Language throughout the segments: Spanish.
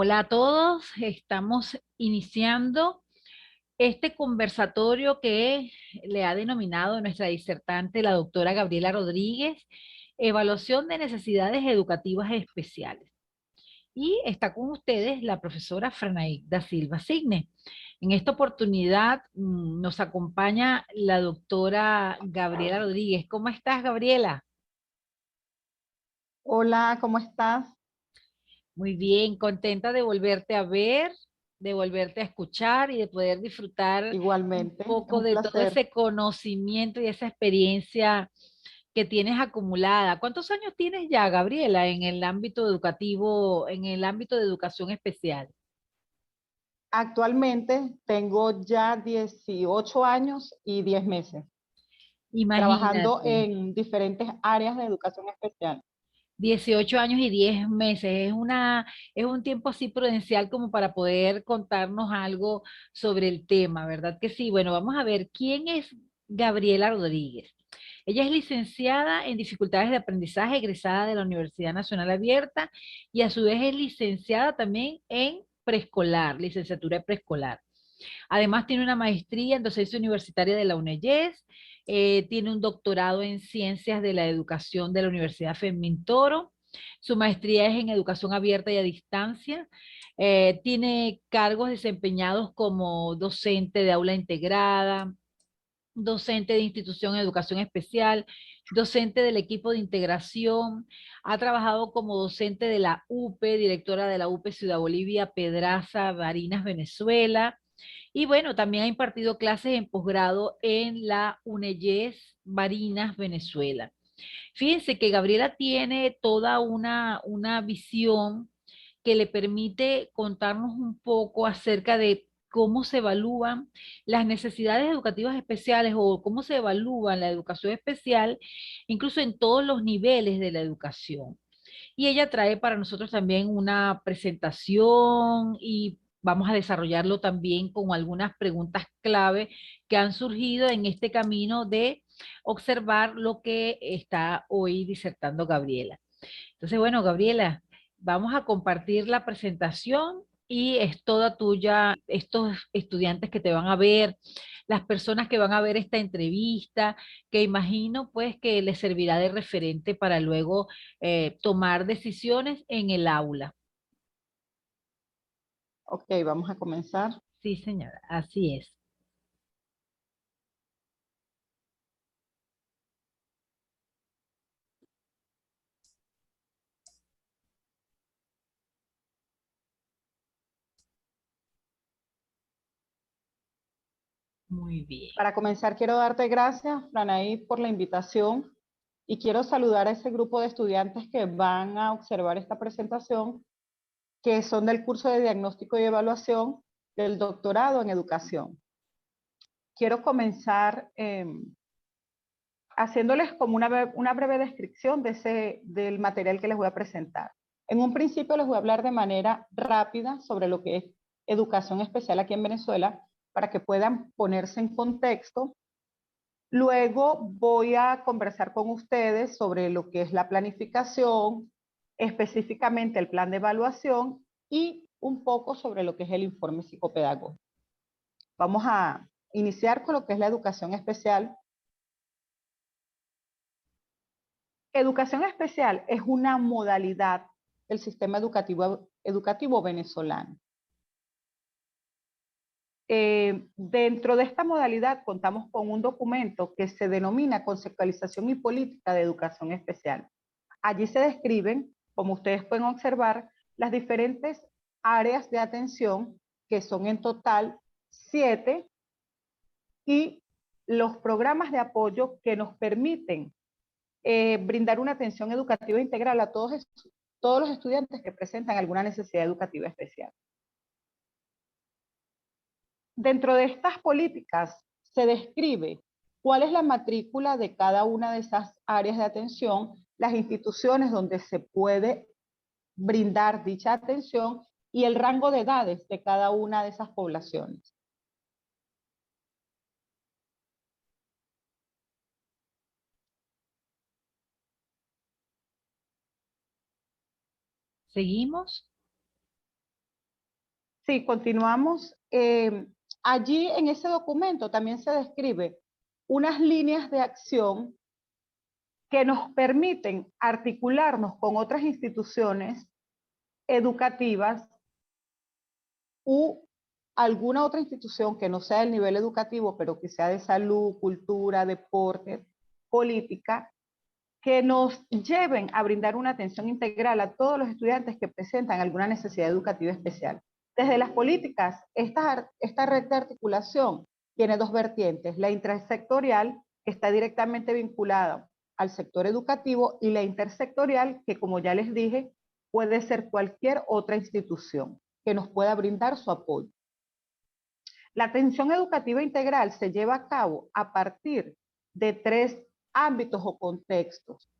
Hola a todos, estamos iniciando este conversatorio que le ha denominado nuestra disertante, la doctora Gabriela Rodríguez, Evaluación de Necesidades Educativas Especiales. Y está con ustedes la profesora Franaí da Silva Signe. En esta oportunidad nos acompaña la doctora Gabriela Rodríguez. ¿Cómo estás, Gabriela? Hola, ¿cómo estás? Muy bien, contenta de volverte a ver, de volverte a escuchar y de poder disfrutar un Igualmente, es poco un de todo placer. ese conocimiento y esa experiencia que tienes acumulada. ¿Cuántos años tienes ya, Gabriela, en el ámbito educativo, en el ámbito de educación especial? Actualmente tengo ya 18 años y 10 meses trabajando Imagínate, en diferentes áreas de educación especial. 18 años y 10 meses. Es un tiempo así prudencial como para poder contarnos algo sobre el tema, ¿verdad que sí? Bueno, vamos a ver quién es Gabriela Rodríguez. Ella es licenciada en dificultades de aprendizaje, egresada de la Universidad Nacional Abierta y a su vez es licenciada también en preescolar, licenciatura de preescolar. Además, tiene una maestría en docencia universitaria de la UNEYES, tiene un doctorado en ciencias de la educación de la Universidad Fermín Toro, su maestría es en educación abierta y a distancia, tiene cargos desempeñados como docente de aula integrada, docente de institución de educación especial, docente del equipo de integración, ha trabajado como docente de la UPE, directora de la UPE Ciudad Bolivia, Pedraza, Barinas, Venezuela, y bueno, también ha impartido clases en posgrado en la UNEYES Barinas, Venezuela. Fíjense que Gabriela tiene toda una visión que le permite contarnos un poco acerca de cómo se evalúan las necesidades educativas especiales o cómo se evalúa la educación especial, incluso en todos los niveles de la educación. Y ella trae para nosotros también una presentación y vamos a desarrollarlo también con algunas preguntas clave que han surgido en este camino de observar lo que está hoy disertando Gabriela. Entonces, bueno, Gabriela, vamos a compartir la presentación y es toda tuya, estos estudiantes que te van a ver, las personas que van a ver esta entrevista, que imagino pues que les servirá de referente para luego tomar decisiones en el aula. Ok, vamos a comenzar. Sí, señora, así es. Muy bien. Para comenzar, quiero darte gracias, Franaí, por la invitación y quiero saludar a ese grupo de estudiantes que van a observar esta presentación, que son del curso de diagnóstico y evaluación del doctorado en educación. Quiero comenzar haciéndoles como una breve descripción del material que les voy a presentar. En un principio les voy a hablar de manera rápida sobre lo que es educación especial aquí en Venezuela para que puedan ponerse en contexto. Luego voy a conversar con ustedes sobre lo que es la planificación, específicamente el plan de evaluación y un poco sobre lo que es el informe psicopedagógico. Vamos a iniciar con lo que es la educación especial. Educación especial es una modalidad del sistema educativo venezolano. Dentro de esta modalidad contamos con un documento que se denomina Conceptualización y Política de Educación Especial. Allí se describen, como ustedes pueden observar, las diferentes áreas de atención, que son en total 7, y los programas de apoyo que nos permiten brindar una atención educativa integral a todos los estudiantes que presentan alguna necesidad educativa especial. Dentro de estas políticas se describe cuál es la matrícula de cada una de esas áreas de atención, las instituciones donde se puede brindar dicha atención y el rango de edades de cada una de esas poblaciones. ¿Seguimos? Sí, continuamos. Allí en ese documento también se describe unas líneas de acción que nos permiten articularnos con otras instituciones educativas u alguna otra institución que no sea del nivel educativo, pero que sea de salud, cultura, deporte, política, que nos lleven a brindar una atención integral a todos los estudiantes que presentan alguna necesidad educativa especial. Desde las políticas, esta red de articulación tiene dos vertientes, la intersectorial, que está directamente vinculada al sector educativo, y la intersectorial, que como ya les dije, puede ser cualquier otra institución que nos pueda brindar su apoyo. La atención educativa integral se lleva a cabo a partir de 3 ámbitos o contextos,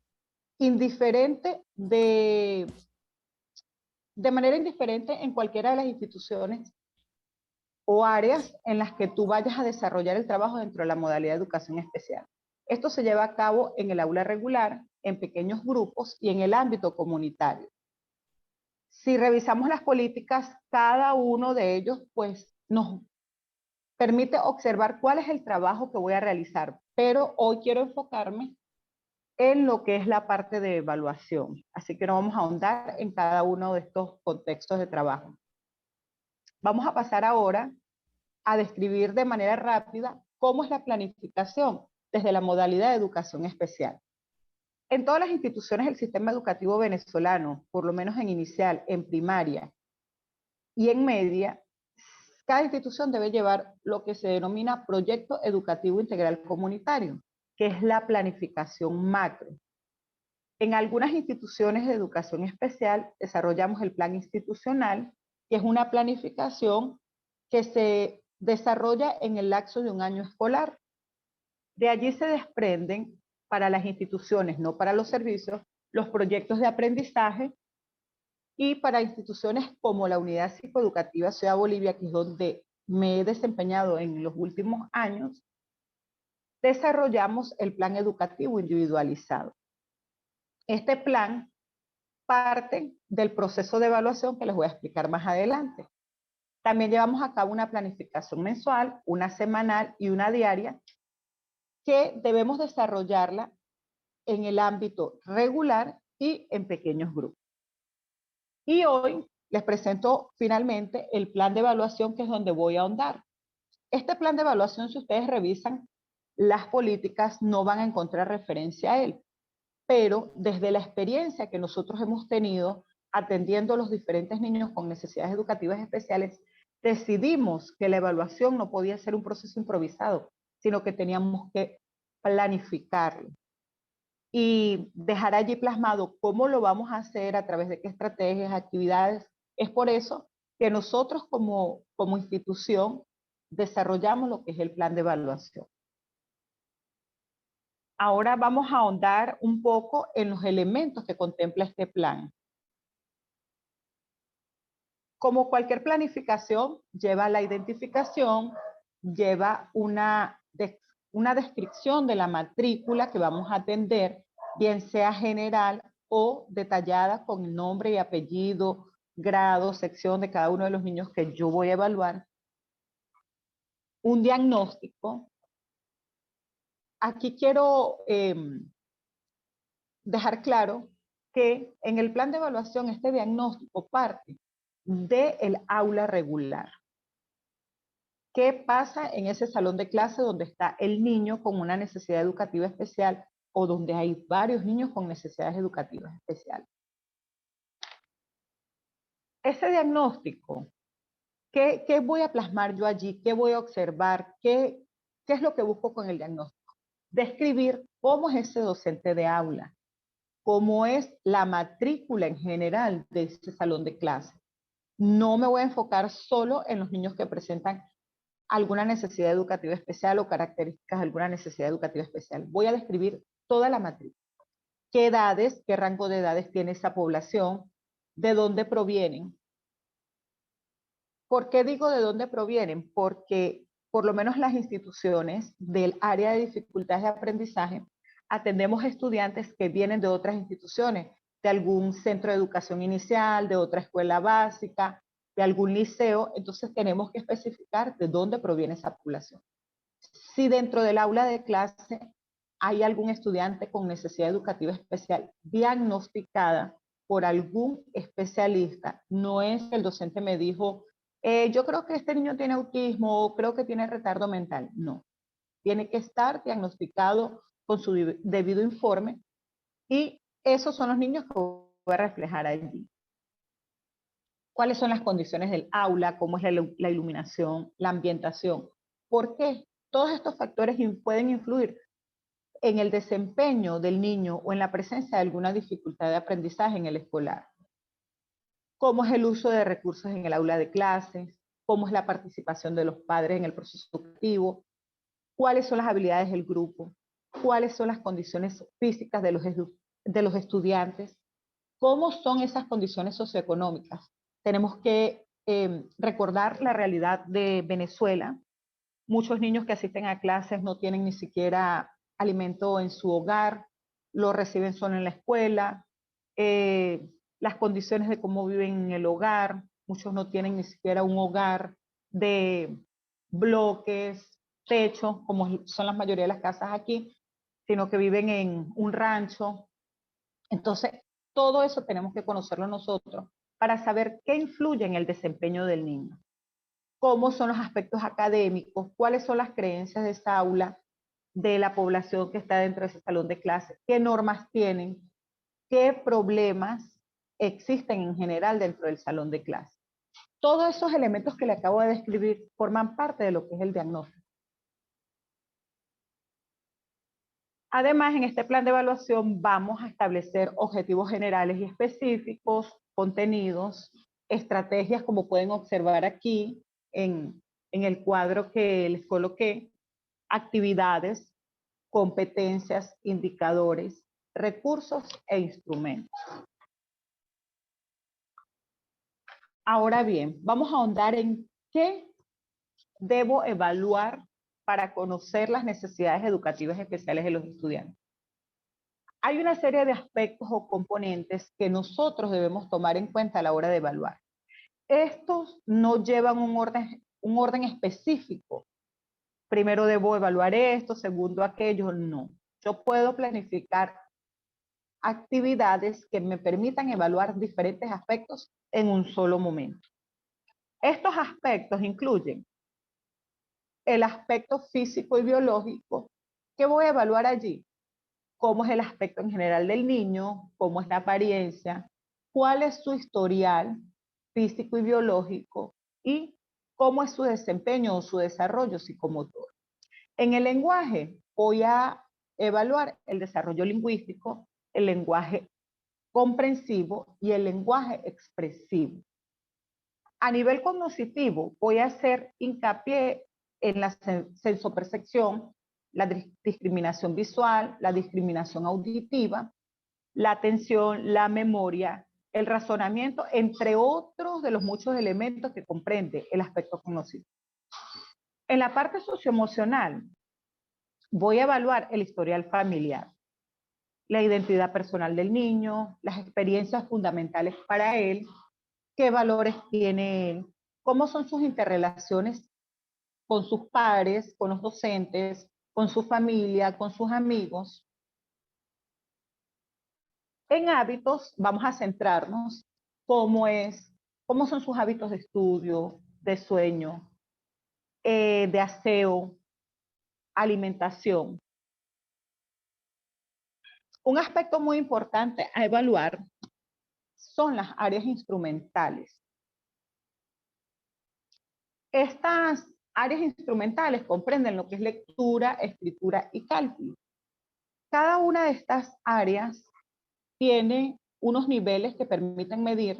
de manera indiferente en cualquiera de las instituciones o áreas en las que tú vayas a desarrollar el trabajo dentro de la modalidad de educación especial. Esto se lleva a cabo en el aula regular, en pequeños grupos y en el ámbito comunitario. Si revisamos las políticas, cada uno de ellos pues nos permite observar cuál es el trabajo que voy a realizar, pero hoy quiero enfocarme en lo que es la parte de evaluación. Así que no vamos a ahondar en cada uno de estos contextos de trabajo. Vamos a pasar ahora a describir de manera rápida cómo es la planificación desde la modalidad de educación especial. En todas las instituciones del sistema educativo venezolano, por lo menos en inicial, en primaria y en media, cada institución debe llevar lo que se denomina Proyecto Educativo Integral Comunitario, que es la planificación macro. En algunas instituciones de educación especial desarrollamos el plan institucional, que es una planificación que se desarrolla en el lapso de un año escolar. De allí se desprenden para las instituciones, no para los servicios, los proyectos de aprendizaje, y para instituciones como la Unidad Psicoeducativa Ciudad Bolivia, que es donde me he desempeñado en los últimos años, desarrollamos el plan educativo individualizado. Este plan parte del proceso de evaluación que les voy a explicar más adelante. También llevamos a cabo una planificación mensual, una semanal y una diaria, que debemos desarrollarla en el ámbito regular y en pequeños grupos. Y hoy les presento finalmente el plan de evaluación, que es donde voy a ahondar. Este plan de evaluación, si ustedes revisan las políticas, no van a encontrar referencia a él, pero desde la experiencia que nosotros hemos tenido atendiendo a los diferentes niños con necesidades educativas especiales, decidimos que la evaluación no podía ser un proceso improvisado, sino que teníamos que planificarlo y dejar allí plasmado cómo lo vamos a hacer, a través de qué estrategias, actividades. Es por eso que nosotros como institución desarrollamos lo que es el plan de evaluación. Ahora vamos a ahondar un poco en los elementos que contempla este plan. Como cualquier planificación, lleva la identificación, lleva una descripción de la matrícula que vamos a atender, bien sea general o detallada con el nombre y apellido, grado, sección de cada uno de los niños que yo voy a evaluar. Un diagnóstico. Aquí quiero dejar claro que en el plan de evaluación este diagnóstico parte del aula regular. ¿Qué pasa en ese salón de clase donde está el niño con una necesidad educativa especial o donde hay varios niños con necesidades educativas especiales? Ese diagnóstico, ¿qué voy a plasmar yo allí? ¿Qué voy a observar? ¿Qué es lo que busco con el diagnóstico? Describir cómo es ese docente de aula, cómo es la matrícula en general de ese salón de clase. No me voy a enfocar solo en los niños que presentan alguna necesidad educativa especial o características de alguna necesidad educativa especial. Voy a describir toda la matrícula. ¿Qué edades, qué rango de edades tiene esa población? ¿De dónde provienen? ¿Por qué digo de dónde provienen? Porque por lo menos las instituciones del área de dificultades de aprendizaje atendemos estudiantes que vienen de otras instituciones, de algún centro de educación inicial, de otra escuela básica, de algún liceo, entonces tenemos que especificar de dónde proviene esa población. Si dentro del aula de clase hay algún estudiante con necesidad educativa especial diagnosticada por algún especialista, no es que el docente me dijo, yo creo que este niño tiene autismo o creo que tiene retardo mental. No, tiene que estar diagnosticado con su debido informe y esos son los niños que voy a reflejar allí. ¿Cuáles son las condiciones del aula? ¿Cómo es la iluminación, la ambientación? ¿Por qué? Todos estos factores pueden influir en el desempeño del niño o en la presencia de alguna dificultad de aprendizaje en el escolar. ¿Cómo es el uso de recursos en el aula de clases? ¿Cómo es la participación de los padres en el proceso educativo? ¿Cuáles son las habilidades del grupo? ¿Cuáles son las condiciones físicas de los estudiantes? ¿Cómo son esas condiciones socioeconómicas? Tenemos que recordar la realidad de Venezuela. Muchos niños que asisten a clases no tienen ni siquiera alimento en su hogar, lo reciben solo en la escuela, las condiciones de cómo viven en el hogar, muchos no tienen ni siquiera un hogar de bloques, techos, como son la mayoría de las casas aquí, sino que viven en un rancho. Entonces, todo eso tenemos que conocerlo nosotros para saber qué influye en el desempeño del niño. Cómo son los aspectos académicos, cuáles son las creencias de esa aula, de la población que está dentro de ese salón de clase, qué normas tienen, qué problemas existen en general dentro del salón de clase. Todos esos elementos que le acabo de describir forman parte de lo que es el diagnóstico. Además, en este plan de evaluación vamos a establecer objetivos generales y específicos, contenidos, estrategias, como pueden observar aquí en el cuadro que les coloqué, actividades, competencias, indicadores, recursos e instrumentos. Ahora bien, vamos a ahondar en qué debo evaluar para conocer las necesidades educativas especiales de los estudiantes. Hay una serie de aspectos o componentes que nosotros debemos tomar en cuenta a la hora de evaluar. Estos no llevan un orden específico. Primero debo evaluar esto, segundo aquello, no. Yo puedo planificar actividades que me permitan evaluar diferentes aspectos en un solo momento. Estos aspectos incluyen el aspecto físico y biológico. ¿Qué voy a evaluar allí? Cómo es el aspecto en general del niño, cómo es la apariencia, cuál es su historial físico y biológico y cómo es su desempeño o su desarrollo psicomotor. En el lenguaje voy a evaluar el desarrollo lingüístico, el lenguaje comprensivo y el lenguaje expresivo. A nivel cognitivo voy a hacer hincapié en la sensopercepción, la discriminación visual, la discriminación auditiva, la atención, la memoria, el razonamiento, entre otros de los muchos elementos que comprende el aspecto cognitivo. En la parte socioemocional, voy a evaluar el historial familiar, la identidad personal del niño, las experiencias fundamentales para él, qué valores tiene él, cómo son sus interrelaciones con sus padres, con los docentes, con su familia, con sus amigos. En hábitos vamos a centrarnos cómo son sus hábitos de estudio, de sueño, de aseo, alimentación. Un aspecto muy importante a evaluar son las áreas instrumentales. Estas áreas instrumentales comprenden lo que es lectura, escritura y cálculo. Cada una de estas áreas tiene unos niveles que permiten medir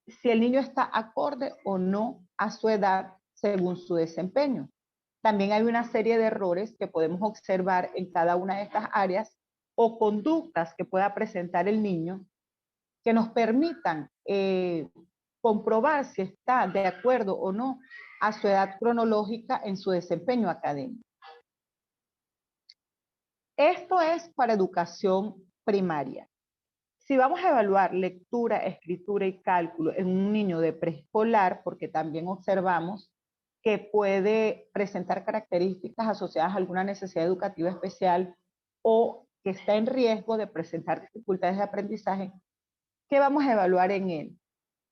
si el niño está acorde o no a su edad según su desempeño. También hay una serie de errores que podemos observar en cada una de estas áreas o conductas que pueda presentar el niño que nos permitan comprobar si está de acuerdo o no a su edad cronológica en su desempeño académico. Esto es para educación primaria. Si vamos a evaluar lectura, escritura y cálculo en un niño de preescolar, porque también observamos que puede presentar características asociadas a alguna necesidad educativa especial o que está en riesgo de presentar dificultades de aprendizaje, ¿qué vamos a evaluar en él?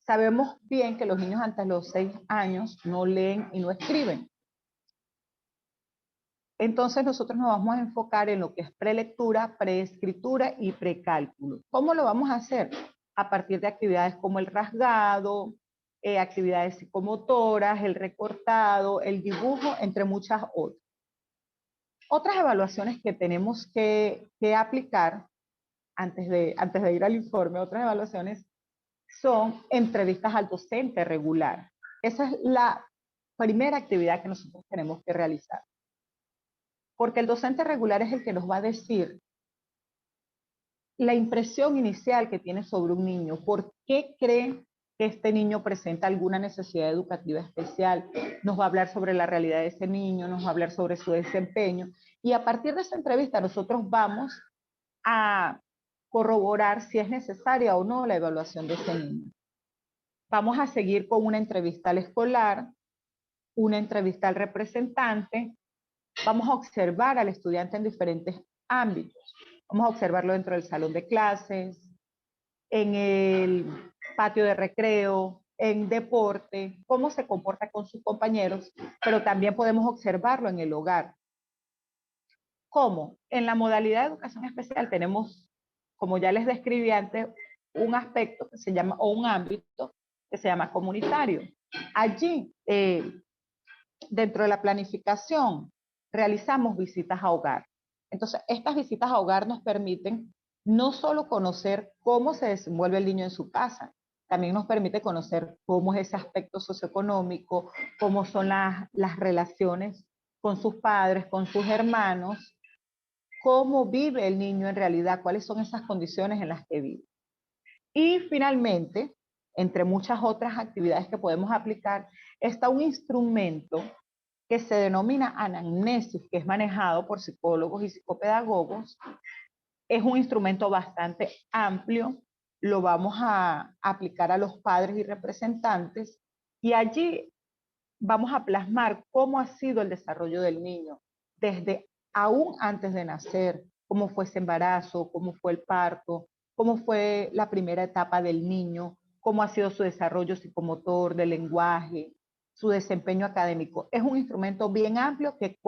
Sabemos bien que los niños antes de los 6 años no leen y no escriben. Entonces nosotros nos vamos a enfocar en lo que es prelectura, preescritura y precálculo. ¿Cómo lo vamos a hacer? A partir de actividades como el rasgado, actividades psicomotoras, el recortado, el dibujo, entre muchas otras. Otras evaluaciones que tenemos que aplicar antes de ir al informe, otras evaluaciones son entrevistas al docente regular. Esa es la primera actividad que nosotros tenemos que realizar. Porque el docente regular es el que nos va a decir la impresión inicial que tiene sobre un niño, por qué cree que este niño presenta alguna necesidad educativa especial, nos va a hablar sobre la realidad de ese niño, nos va a hablar sobre su desempeño, y a partir de esa entrevista nosotros vamos a corroborar si es necesaria o no la evaluación de ese niño. Vamos a seguir con una entrevista al escolar, una entrevista al representante, vamos a observar al estudiante en diferentes ámbitos. Vamos a observarlo dentro del salón de clases, en el patio de recreo, en deporte, cómo se comporta con sus compañeros, pero también podemos observarlo en el hogar. ¿Cómo? En la modalidad de educación especial tenemos, como ya les describí antes, un aspecto que se llama, o un ámbito que se llama comunitario. Allí, dentro de la planificación, realizamos visitas a hogar. Entonces, estas visitas a hogar nos permiten no solo conocer cómo se desenvuelve el niño en su casa, también nos permite conocer cómo es ese aspecto socioeconómico, cómo son las relaciones con sus padres, con sus hermanos, cómo vive el niño en realidad, cuáles son esas condiciones en las que vive. Y finalmente, entre muchas otras actividades que podemos aplicar, está un instrumento que se denomina anamnesis, que es manejado por psicólogos y psicopedagogos. Es un instrumento bastante amplio, lo vamos a aplicar a los padres y representantes, y allí vamos a plasmar cómo ha sido el desarrollo del niño, desde aún antes de nacer, cómo fue ese embarazo, cómo fue el parto, cómo fue la primera etapa del niño, cómo ha sido su desarrollo psicomotor, del lenguaje, su desempeño académico. Es un instrumento bien amplio que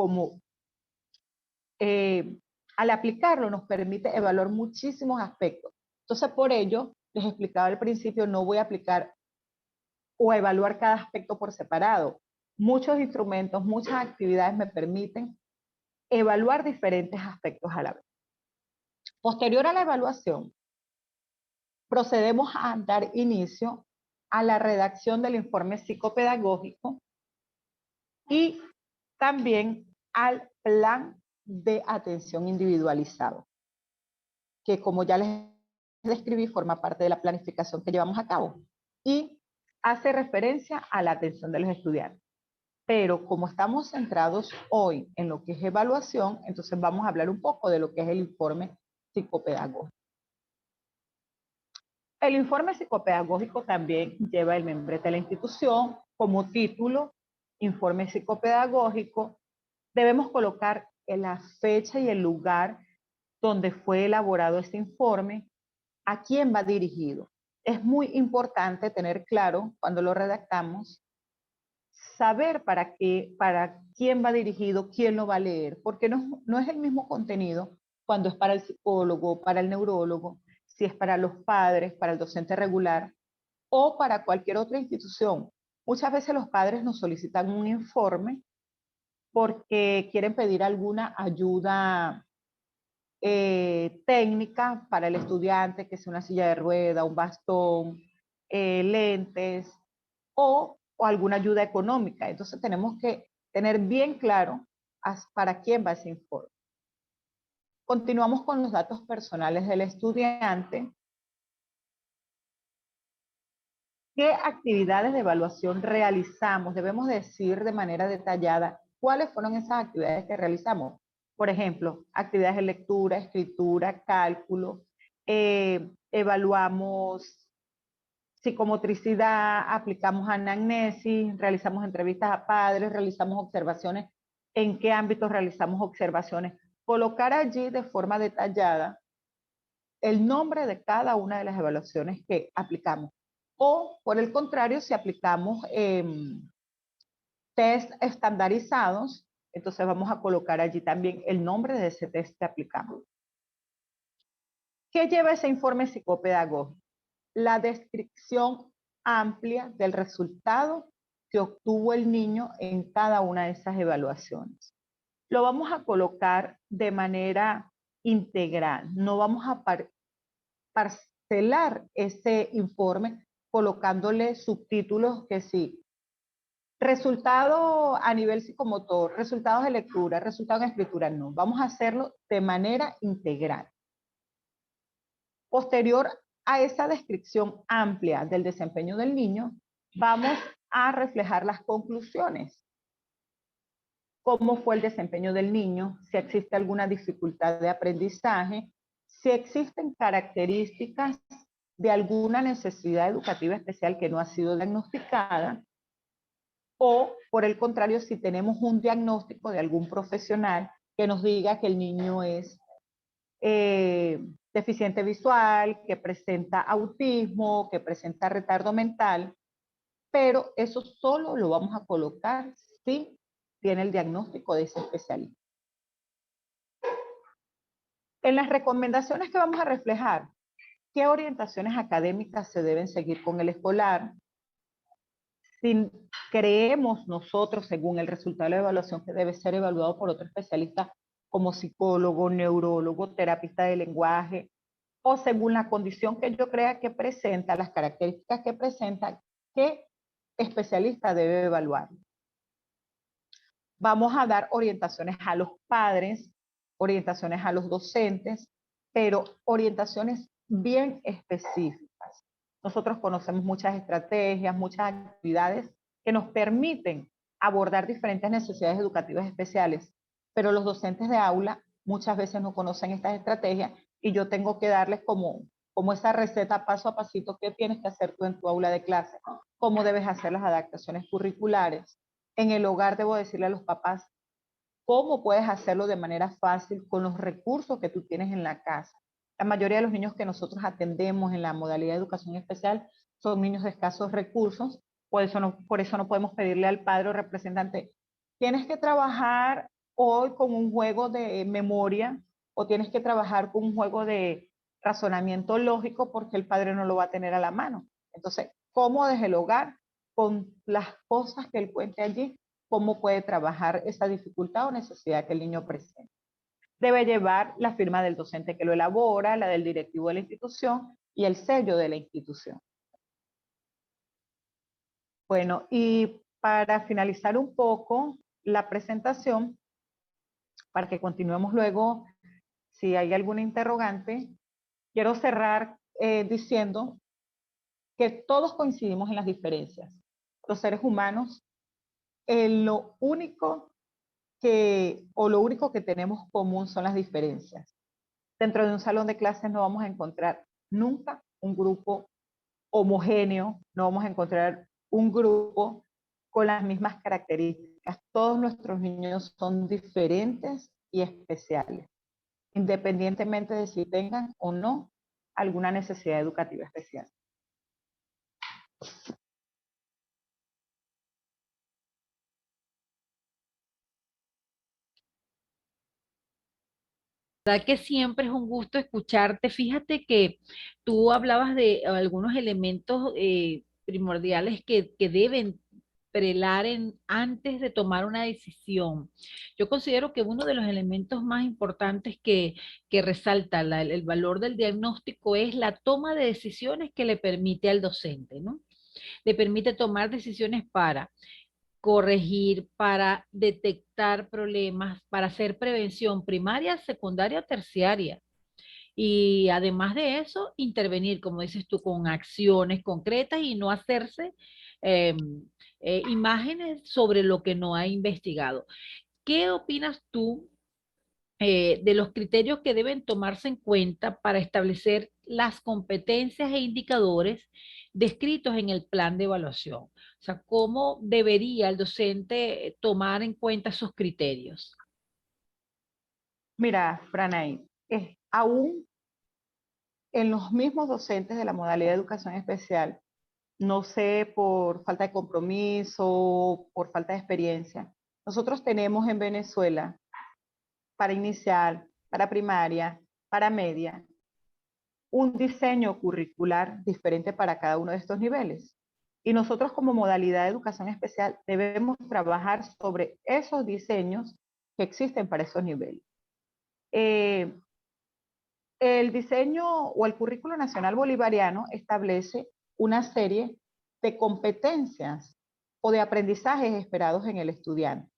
al aplicarlo nos permite evaluar muchísimos aspectos. Entonces, por ello, les explicaba al principio, no voy a aplicar o evaluar cada aspecto por separado. Muchos instrumentos, muchas actividades me permiten evaluar diferentes aspectos a la vez. Posterior a la evaluación, procedemos a dar inicio a la redacción del informe psicopedagógico y también al plan de atención individualizado, que como ya les describí, forma parte de la planificación que llevamos a cabo y hace referencia a la atención de los estudiantes. Pero como estamos centrados hoy en lo que es evaluación, entonces vamos a hablar un poco de lo que es el informe psicopedagógico. El informe psicopedagógico también lleva el membrete de la institución como título, informe psicopedagógico. Debemos colocar la fecha y el lugar donde fue elaborado este informe, a quién va dirigido. Es muy importante tener claro cuando lo redactamos, saber para quién va dirigido, quién lo va a leer, porque no es el mismo contenido cuando es para el psicólogo, para el neurólogo, si es para los padres, para el docente regular o para cualquier otra institución. Muchas veces los padres nos solicitan un informe porque quieren pedir alguna ayuda técnica para el estudiante, que sea una silla de rueda, un bastón, lentes o alguna ayuda económica. Entonces tenemos que tener bien claro para quién va ese informe. Continuamos con los datos personales del estudiante. ¿Qué actividades de evaluación realizamos? Debemos decir de manera detallada cuáles fueron esas actividades que realizamos. Por ejemplo, actividades de lectura, escritura, cálculo, evaluamos psicomotricidad, aplicamos anamnesis, realizamos entrevistas a padres, realizamos observaciones. ¿En qué ámbitos realizamos observaciones? Colocar allí de forma detallada el nombre de cada una de las evaluaciones que aplicamos. O, por el contrario, si aplicamos test estandarizados, entonces vamos a colocar allí también el nombre de ese test que aplicamos. ¿Qué lleva ese informe psicopedagógico? La descripción amplia del resultado que obtuvo el niño en cada una de esas evaluaciones. Lo vamos a colocar de manera integral, no vamos a parcelar ese informe colocándole subtítulos que sí. Resultado a nivel psicomotor, resultados de lectura, resultados en escritura, no. Vamos a hacerlo de manera integral. Posterior a esa descripción amplia del desempeño del niño, vamos a reflejar las conclusiones. Cómo fue el desempeño del niño, si existe alguna dificultad de aprendizaje, si existen características de alguna necesidad educativa especial que no ha sido diagnosticada, o por el contrario, si tenemos un diagnóstico de algún profesional que nos diga que el niño es deficiente visual, que presenta autismo, que presenta retardo mental, pero eso solo lo vamos a colocar si tiene el diagnóstico de ese especialista. En las recomendaciones que vamos a reflejar, ¿qué orientaciones académicas se deben seguir con el escolar? Si creemos nosotros, según el resultado de la evaluación, que debe ser evaluado por otro especialista como psicólogo, neurólogo, terapista de lenguaje, o según la condición que yo crea que presenta, las características que presenta, ¿qué especialista debe evaluar? Vamos a dar orientaciones a los padres, orientaciones a los docentes, pero orientaciones bien específicas. Nosotros conocemos muchas estrategias, muchas actividades que nos permiten abordar diferentes necesidades educativas especiales, pero los docentes de aula muchas veces no conocen estas estrategias y yo tengo que darles como esa receta paso a pasito que tienes que hacer tú en tu aula de clase, cómo debes hacer las adaptaciones curriculares. En el hogar debo decirle a los papás cómo puedes hacerlo de manera fácil con los recursos que tú tienes en la casa. La mayoría de los niños que nosotros atendemos en la modalidad de educación especial son niños de escasos recursos, por eso no podemos pedirle al padre o representante, tienes que trabajar hoy con un juego de memoria o tienes que trabajar con un juego de razonamiento lógico porque el padre no lo va a tener a la mano. Entonces, ¿cómo desde el hogar, con las cosas que él cuente allí, cómo puede trabajar esa dificultad o necesidad que el niño presenta? Debe llevar la firma del docente que lo elabora, la del directivo de la institución y el sello de la institución. Bueno, y para finalizar un poco la presentación, para que continuemos luego, si hay alguna interrogante, quiero cerrar diciendo que todos coincidimos en las diferencias. Los seres humanos, lo único que tenemos común son las diferencias. Dentro de un salón de clases no vamos a encontrar nunca un grupo homogéneo, no vamos a encontrar un grupo con las mismas características. Todos nuestros niños son diferentes y especiales, independientemente de si tengan o no alguna necesidad educativa especial. Verdad que siempre es un gusto escucharte. Fíjate que tú hablabas de algunos elementos primordiales que deben prelar antes de tomar una decisión. Yo considero que uno de los elementos más importantes que resalta el valor del diagnóstico es la toma de decisiones que le permite al docente, ¿no? Le permite tomar decisiones para corregir, para detectar problemas, para hacer prevención primaria, secundaria o terciaria. Y además de eso, intervenir, como dices tú, con acciones concretas y no hacerse eh, imágenes sobre lo que no ha investigado. ¿Qué opinas tú de los criterios que deben tomarse en cuenta para establecer las competencias e indicadores descritos en el plan de evaluación. O sea, cómo debería el docente tomar en cuenta esos criterios. Mira, Franay, aún en los mismos docentes de la modalidad de educación especial, no sé, por falta de compromiso, por falta de experiencia, nosotros tenemos en Venezuela, para inicial, para primaria, para media, un diseño curricular diferente para cada uno de estos niveles. Y nosotros como modalidad de educación especial debemos trabajar sobre esos diseños que existen para esos niveles. El diseño o el currículo nacional bolivariano establece una serie de competencias o de aprendizajes esperados en el estudiante.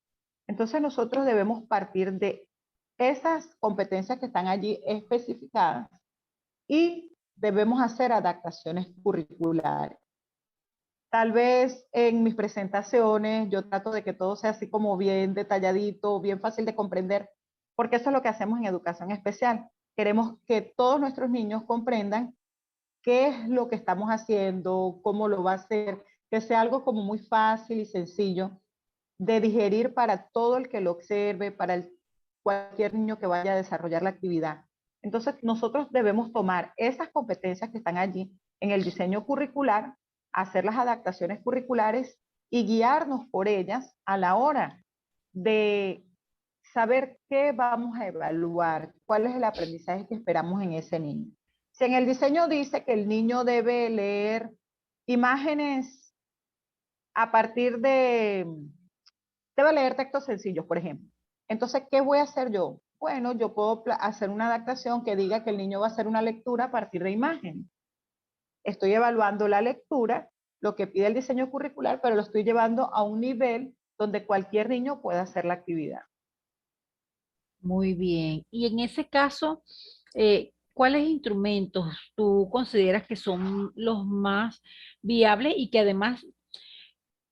Entonces nosotros debemos partir de esas competencias que están allí especificadas y debemos hacer adaptaciones curriculares. Tal vez en mis presentaciones yo trato de que todo sea así como bien detalladito, bien fácil de comprender, porque eso es lo que hacemos en educación especial. Queremos que todos nuestros niños comprendan qué es lo que estamos haciendo, cómo lo va a hacer, que sea algo como muy fácil y sencillo de digerir para todo el que lo observe, para cualquier niño que vaya a desarrollar la actividad. Entonces, nosotros debemos tomar esas competencias que están allí en el diseño curricular, hacer las adaptaciones curriculares y guiarnos por ellas a la hora de saber qué vamos a evaluar, cuál es el aprendizaje que esperamos en ese niño. Si en el diseño dice que el niño debe leer imágenes a partir de, debe leer textos sencillos, por ejemplo. Entonces, ¿qué voy a hacer yo? Bueno, yo puedo hacer una adaptación que diga que el niño va a hacer una lectura a partir de imagen. Estoy evaluando la lectura, lo que pide el diseño curricular, pero lo estoy llevando a un nivel donde cualquier niño pueda hacer la actividad. Muy bien. Y en ese caso, ¿cuáles instrumentos tú consideras que son los más viables y que además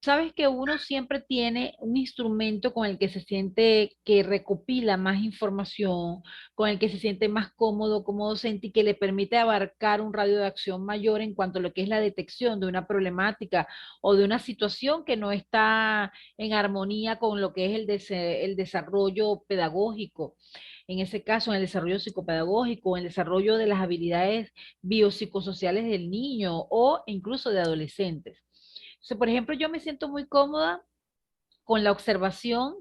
sabes que uno siempre tiene un instrumento con el que se siente que recopila más información, con el que se siente más cómodo como docente y que le permite abarcar un radio de acción mayor en cuanto a lo que es la detección de una problemática o de una situación que no está en armonía con lo que es el desarrollo pedagógico? En ese caso, en el desarrollo psicopedagógico, en el desarrollo de las habilidades biopsicosociales del niño o incluso de adolescentes. Entonces, por ejemplo, yo me siento muy cómoda con la observación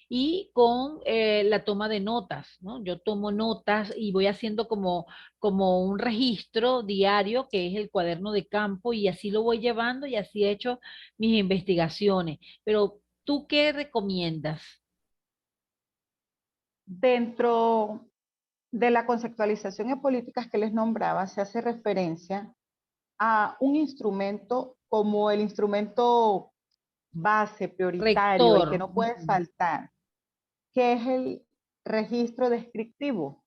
y con la toma de notas, ¿no? Yo tomo notas y voy haciendo como un registro diario, que es el cuaderno de campo, y así lo voy llevando y así he hecho mis investigaciones. Pero, ¿tú qué recomiendas? Dentro de la conceptualización de políticas que les nombraba, se hace referencia a un instrumento como el instrumento base, prioritario, el que Rector. no puede faltar, que es el registro descriptivo.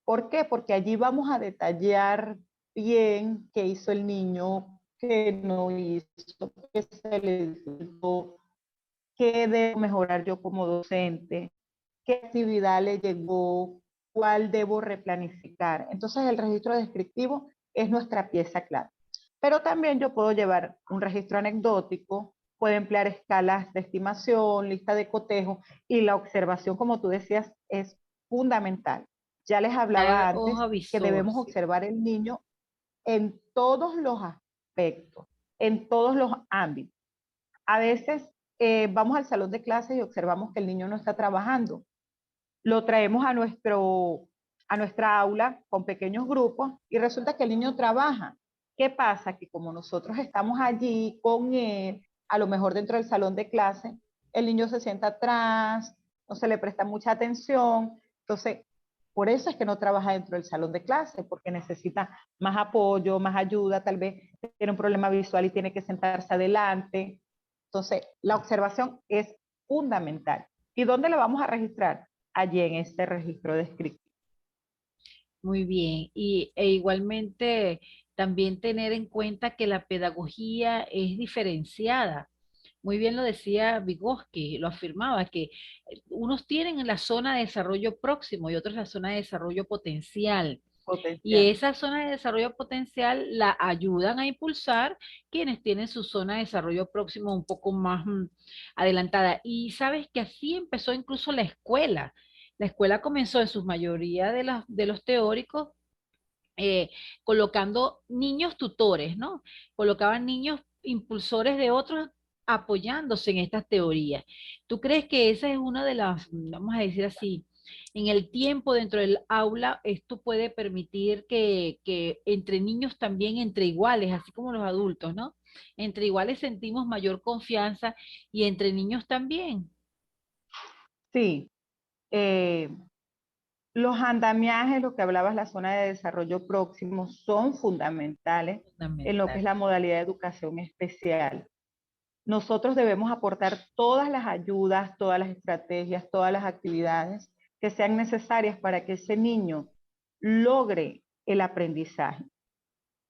¿Por qué? Porque allí vamos a detallar bien qué hizo el niño, qué no hizo, qué se le dificultó, qué debo mejorar yo como docente, qué actividad le llegó, cuál debo replanificar. Entonces el registro descriptivo es nuestra pieza clave. Pero también yo puedo llevar un registro anecdótico, puedo emplear escalas de estimación, lista de cotejo, y la observación, como tú decías, es fundamental. Ya les hablaba antes Hoja que visor, debemos sí. observar el niño en todos los aspectos, en todos los ámbitos. A veces vamos al salón de clases y observamos que el niño no está trabajando. Lo traemos a nuestra aula con pequeños grupos y resulta que el niño trabaja. ¿Qué pasa? Que como nosotros estamos allí con él, a lo mejor dentro del salón de clase, el niño se sienta atrás, no se le presta mucha atención. Entonces, por eso es que no trabaja dentro del salón de clase, porque necesita más apoyo, más ayuda, tal vez tiene un problema visual y tiene que sentarse adelante. Entonces, la observación es fundamental. ¿Y dónde lo vamos a registrar? Allí en este registro descriptivo. Muy bien. E igualmente también tener en cuenta que la pedagogía es diferenciada. muy bien lo decía Vygotsky, lo afirmaba, que unos tienen la zona de desarrollo próximo y otros la zona de desarrollo potencial. Y Potencial. esa zona de desarrollo potencial la ayudan a impulsar quienes tienen su zona de desarrollo próximo un poco más adelantada. Y sabes que así empezó incluso la escuela. La escuela comenzó en su mayoría de los teóricos eh, colocando niños tutores, ¿no? Colocaban niños impulsores de otros apoyándose en estas teorías. ¿Tú crees que esa es una de las, vamos a decir así, en el tiempo dentro del aula, esto puede permitir que entre niños también, entre iguales, así como los adultos, ¿no? Entre iguales sentimos mayor confianza y entre niños también. Sí, eh, los andamiajes, lo que hablabas, la zona de desarrollo próximo, son fundamentales en lo que es Fundamental. la modalidad de educación especial. Nosotros debemos aportar todas las ayudas, todas las estrategias, todas las actividades que sean necesarias para que ese niño logre el aprendizaje.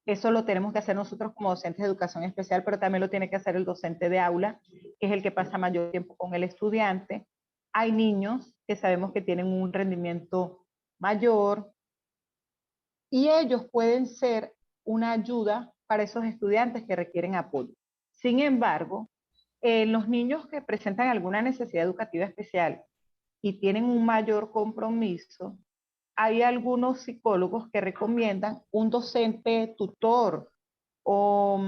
Eso lo tenemos que hacer nosotros como docentes de educación especial, pero también lo tiene que hacer el docente de aula, que es el que pasa mayor tiempo con el estudiante. Hay niños que sabemos que tienen un rendimiento mayor y ellos pueden ser una ayuda para esos estudiantes que requieren apoyo. Sin embargo, los niños que presentan alguna necesidad educativa especial y tienen un mayor compromiso, hay algunos psicólogos que recomiendan un docente tutor o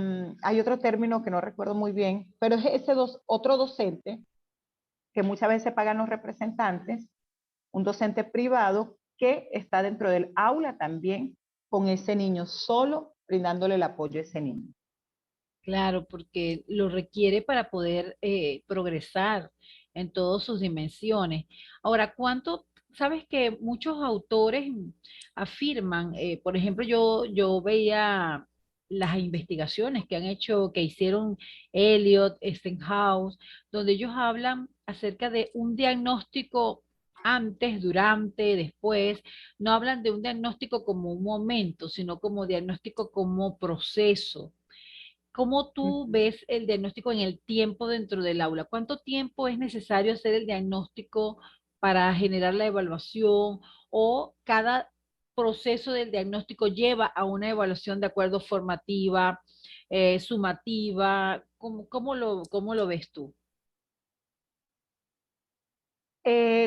hay otro término que no recuerdo muy bien, pero es ese otro docente que muchas veces pagan los representantes, un docente privado que está dentro del aula también con ese niño solo, brindándole el apoyo a ese niño. Claro, porque lo requiere para poder progresar en todas sus dimensiones. Ahora, sabes que muchos autores afirman, por ejemplo, yo veía las investigaciones que han hecho, que hicieron Elliot, Stenhouse, donde ellos hablan acerca de un diagnóstico antes, durante, después. No hablan de un diagnóstico como un momento, sino como diagnóstico como proceso. ¿Cómo tú Ujú. ves el diagnóstico en el tiempo dentro del aula? ¿Cuánto tiempo es necesario hacer el diagnóstico para generar la evaluación o cada proceso del diagnóstico lleva a una evaluación de acuerdo formativa, sumativa? ¿Cómo lo ves tú?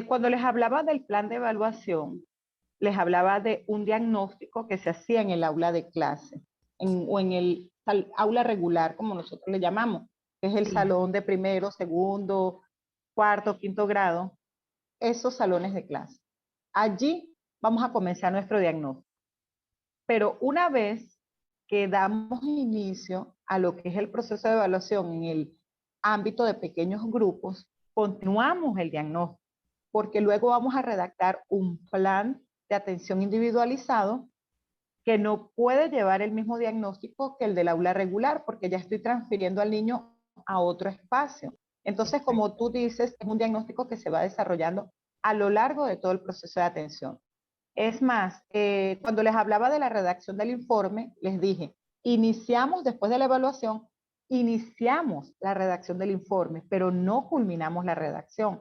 Cuando les hablaba del plan de evaluación, les hablaba de un diagnóstico que se hacía en el aula de clase o en el aula regular, como nosotros le llamamos, que es el Sí. salón de primero, segundo, cuarto, quinto grado, esos salones de clase. Allí vamos a comenzar nuestro diagnóstico. Pero una vez que damos inicio a lo que es el proceso de evaluación en el ámbito de pequeños grupos, continuamos el diagnóstico, porque luego vamos a redactar un plan de atención individualizado que no puede llevar el mismo diagnóstico que el del aula regular, porque ya estoy transfiriendo al niño a otro espacio. Entonces, como Exacto. tú dices, es un diagnóstico que se va desarrollando a lo largo de todo el proceso de atención. Es más, cuando les hablaba de la redacción del informe, les dije, iniciamos después de la evaluación, iniciamos la redacción del informe, pero no culminamos la redacción.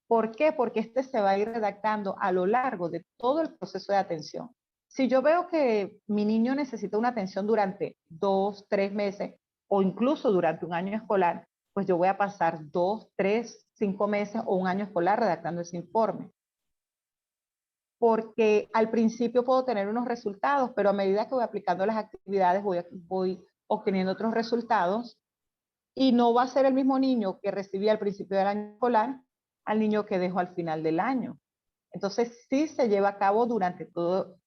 ¿Por qué? Porque este se va a ir redactando a lo largo de todo el proceso de atención. Si yo veo que mi niño necesita una atención durante 2, 3 meses o incluso durante un año escolar, pues yo voy a pasar 2, 3, 5 meses o un año escolar redactando ese informe. Porque al principio puedo tener unos resultados, pero a medida que voy aplicando las actividades voy obteniendo otros resultados y no va a ser el mismo niño que recibí al principio del año escolar al niño que dejo al final del año. Entonces, sí se lleva a cabo durante todo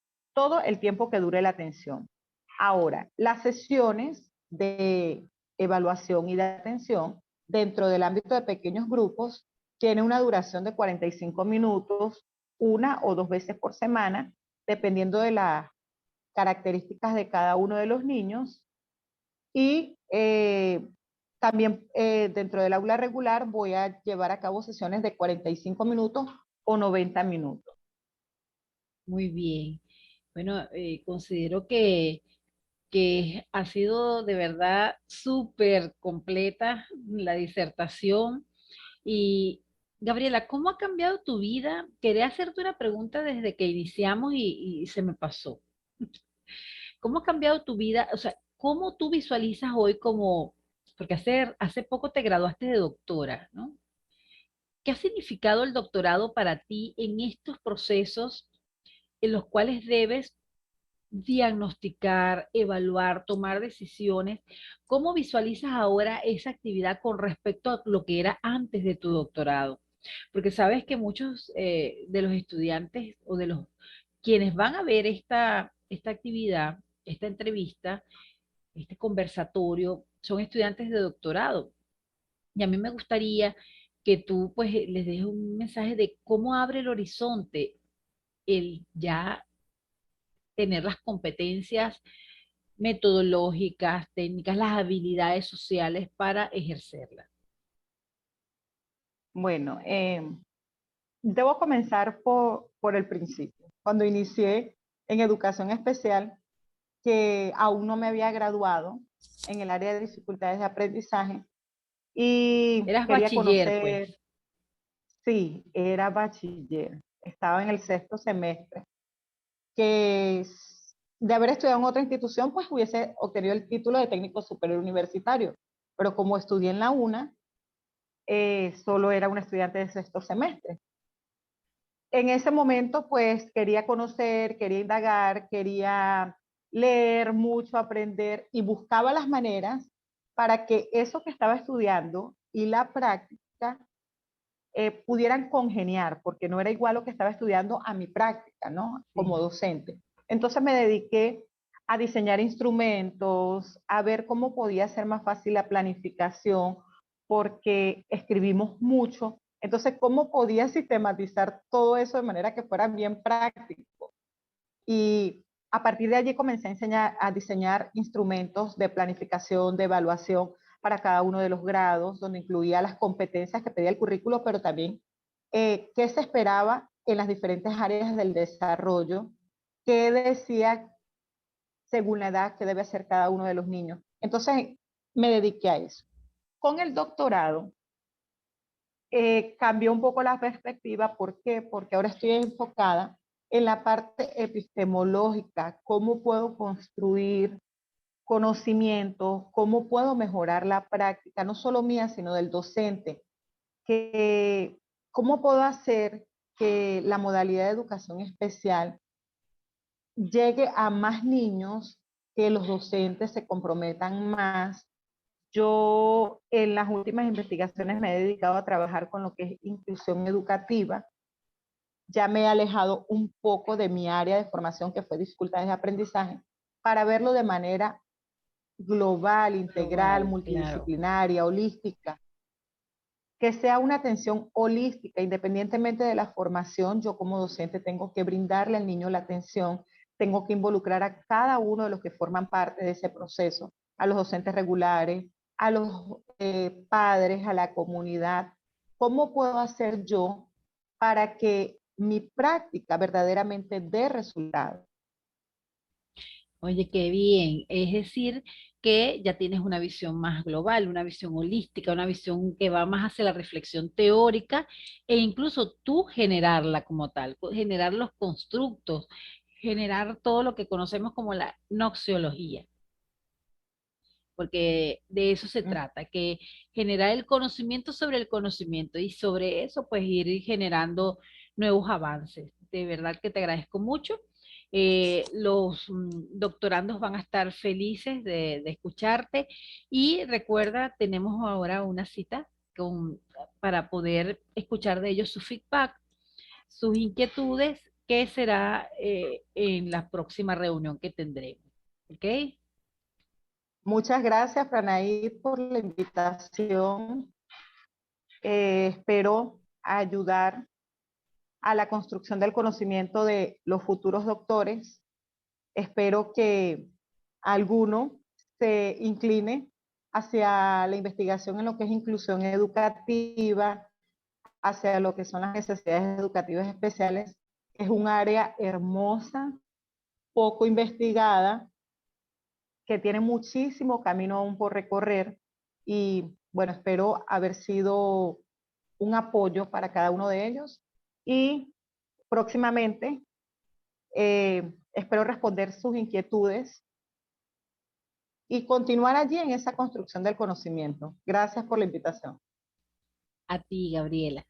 el tiempo que dure la atención. Ahora, las sesiones de evaluación y de atención dentro del ámbito de pequeños grupos tienen una duración de 45 minutos, una o dos veces por semana, dependiendo de las características de cada uno de los niños y también dentro del aula regular voy a llevar a cabo sesiones de 45 minutos o 90 minutos. Muy bien. Bueno, considero que que ha sido de verdad súper completa la disertación. Y Gabriela, ¿cómo ha cambiado tu vida? Quería hacerte una pregunta desde que iniciamos y se me pasó. ¿Cómo ha cambiado tu vida? O sea, ¿cómo tú visualizas hoy como, porque hace poco te graduaste de doctora, ¿no? ¿Qué ha significado el doctorado para ti en estos procesos en los cuales debes diagnosticar, evaluar, tomar decisiones? ¿Cómo visualizas ahora esa actividad con respecto a lo que era antes de tu doctorado? Porque sabes que muchos de los estudiantes o de los quienes van a ver esta actividad, esta entrevista, este conversatorio, son estudiantes de doctorado. Y a mí me gustaría que tú pues les dejes un mensaje de cómo abre el horizonte el ya tener las competencias metodológicas, técnicas, las habilidades sociales para ejercerlas. Bueno, debo comenzar por el principio. Cuando inicié en educación especial, que aún no me había graduado en el área de dificultades de aprendizaje y Eras quería bachiller, conocer, pues. sí, era bachiller, estaba en el sexto semestre, que de haber estudiado en otra institución, pues hubiese obtenido el título de técnico superior universitario, pero como estudié en la UNA, solo era un estudiante de sexto semestre. En ese momento, pues quería conocer, quería indagar, quería leer mucho, aprender y buscaba las maneras para que eso que estaba estudiando y la práctica pudieran congeniar, porque no era igual lo que estaba estudiando a mi práctica, ¿no? Como Sí. docente. Entonces me dediqué a diseñar instrumentos, a ver cómo podía ser más fácil la planificación, porque escribimos mucho. Entonces, ¿cómo podía sistematizar todo eso de manera que fuera bien práctico? Y a partir de allí comencé a enseñar, a diseñar instrumentos de planificación, de evaluación para cada uno de los grados, donde incluía las competencias que pedía el currículo, pero también qué se esperaba en las diferentes áreas del desarrollo, qué decía según la edad que debe hacer cada uno de los niños. Entonces me dediqué a eso. Con el doctorado cambió un poco la perspectiva. ¿Por qué? Porque ahora estoy enfocada en la parte epistemológica, cómo puedo construir conocimientos, cómo puedo mejorar la práctica, no solo mía, sino del docente, que, cómo puedo hacer que la modalidad de educación especial llegue a más niños, que los docentes se comprometan más. Yo en las últimas investigaciones me he dedicado a trabajar con lo que es inclusión educativa. Ya me he alejado un poco de mi área de formación, que fue dificultades de aprendizaje, para verlo de manera global, integral, Global, claro. multidisciplinaria, holística, que sea una atención holística, independientemente de la formación. Yo como docente tengo que brindarle al niño la atención, tengo que involucrar a cada uno de los que forman parte de ese proceso, a los docentes regulares, a los padres, a la comunidad. ¿Cómo puedo hacer yo para que mi práctica verdaderamente dé resultados? Oye, qué bien. Es decir, que ya tienes una visión más global, una visión holística, una visión que va más hacia la reflexión teórica e incluso tú generarla como tal, generar los constructos, generar todo lo que conocemos como la noxiología, porque de eso se trata, que generar el conocimiento sobre el conocimiento y sobre eso pues ir generando nuevos avances. De verdad que te agradezco mucho. Los doctorandos van a estar felices de escucharte y recuerda, tenemos ahora una cita para poder escuchar de ellos su feedback, sus inquietudes, que será en la próxima reunión que tendremos. ¿Ok? Muchas gracias, Pranaí, por la invitación. Espero ayudar a la construcción del conocimiento de los futuros doctores. Espero que alguno se incline hacia la investigación en lo que es inclusión educativa, hacia lo que son las necesidades educativas especiales. Es un área hermosa, poco investigada, que tiene muchísimo camino aún por recorrer y bueno, espero haber sido un apoyo para cada uno de ellos y próximamente espero responder sus inquietudes y continuar allí en esa construcción del conocimiento. Gracias por la invitación. A ti, Gabriela.